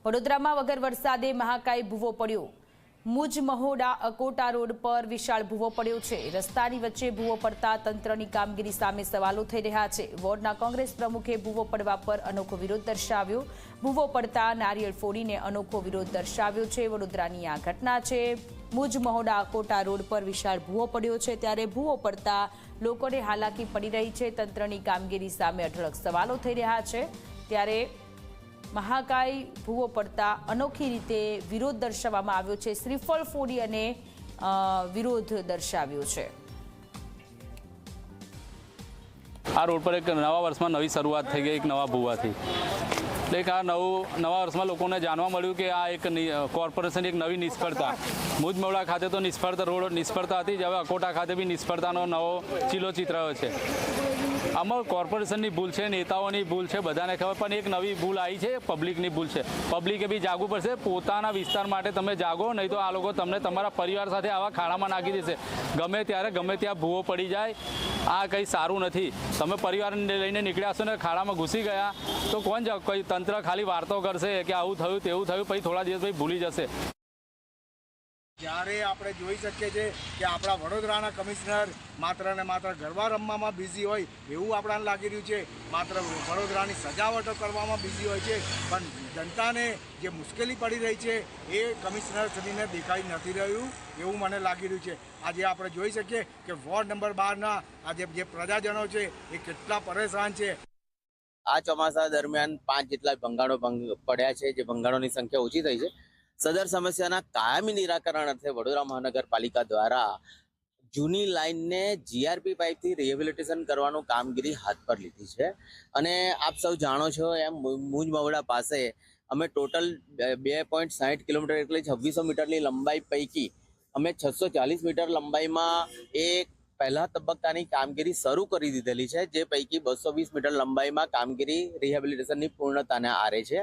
વડોદરામાં વગર વરસાદે મહાકાય ભૂવો પડ્યો। મુજ મહોડા અકોટા રોડ પર વિશાળ ભૂવો પડ્યો છે। રસ્તાની વચ્ચે ભૂવો પડતા તંત્રની કામગીરી સામે સવાલો થઈ રહ્યા છે। વોર્ડના કોંગ્રેસ પ્રમુખે ભૂવો પડવા પર અનોખો વિરોધ દર્શાવ્યો। ભૂવો પડતા નારિયેળ ફોડીને અનોખો વિરોધ દર્શાવ્યો છે। વડોદરાની આ ઘટના છે। મુજ મહોડા અકોટા રોડ પર વિશાળ ભૂવો પડ્યો છે, ત્યારે ભૂવો પડતા લોકોને હાલાકી પડી રહી છે। તંત્રની કામગીરી સામે અઢળક સવાલો થઈ રહ્યા છે, ત્યારે મહાકાય ભૂવો પડતા અનોખી રીતે વિરોધ દર્શાવવામાં આવ્યો છે। શ્રીફળ ફોડી અને વિરોધ દર્શાવ્યો છે। આ રોડ પર એક નવા વર્ષમાં નવી શરૂઆત થઈ ગઈ, એક નવા ભૂવાથી। એક આ નવા વર્ષમાં લોકોને જાણવા મળ્યું કે આ એક કોર્પોરેશન એક નવી નિષ્ફળતા, મુજ મહોડા ખાતે તો રોડ નિષ્ફળતા હતી જ, હવે અકોટા ખાતે બી નિષ્ફળતાનો નવો ચીલો ચિતરાયો છે। આમાં કોર્પોરેશનની ભૂલ છે, નેતાઓની ભૂલ છે, બધાને ખબર, પણ એક નવી ભૂલ આવી છે, પબ્લિકની ભૂલ છે। પબ્લિકે બી જાગવું પડશે, પોતાના વિસ્તાર માટે તમે જાગો, નહીં તો આ લોકો તમને તમારા પરિવાર સાથે આવા ખાડામાં નાખી દેશે। ગમે ત્યારે ગમે ત્યાં ભૂવો પડી જાય, આ કંઈ સારું નથી। તમે પરિવારને લઈને નીકળ્યા છો ને ખાડામાં ઘૂસી ગયા તો કોણ કોઈ તંત્ર ખાલી વાર્તો કરશે કે આવું થયું તેવું થયું, પછી થોડા દિવસ પછી ભૂલી જશે। જ્યારે આપણે જોઈ શકીએ છીએ કે આપણા વડોદરાના કમિશનર માત્ર ને માત્ર ગરબા રમવામાં બિઝી હોય એવું આપણને લાગી રહ્યું છે, માત્ર વડોદરાની સજાવટો કરવામાં બિઝી હોય છે, પણ જનતાને જે મુશ્કેલી પડી રહી છે એ કમિશનર સુધીને દેખાઈ નથી રહ્યું એવું મને લાગી રહ્યું છે। આજે આપણે જોઈ શકીએ કે વોર્ડ નંબર 12ના આજે જે પ્રજાજનો છે એ કેટલા પરેશાન છે। આ ચોમાસા દરમિયાન 5 જેટલા ભંગાણો પડ્યા છે, જે ભંગાણોની સંખ્યા ઓછી થઈ છે। સદર સમસ્યાના કાયમી નિરાકરણ અર્થે વડોદરા મહાનગરપાલિકા દ્વારા જૂની લાઇનને જીઆરપી પાઇપથી રિહેબિલિટેશન કરવાનું કામગીરી હાથ પર લીધી છે। અને આપ સૌ જાણો છો એમ મુજ મહોડા પાસે અમે ટોટલ 2.60 કિલોમીટર એટલે 2600 મીટરની લંબાઈ પૈકી અમે 640 મીટર લંબાઈમાં એક પહેલા તબક્કાની કામગીરી શરૂ કરી દીધેલી છે, જે પૈકી 220 મીટર લંબાઈમાં કામગીરી રિહેબિલિટેશનની પૂર્ણતાને આરે છે।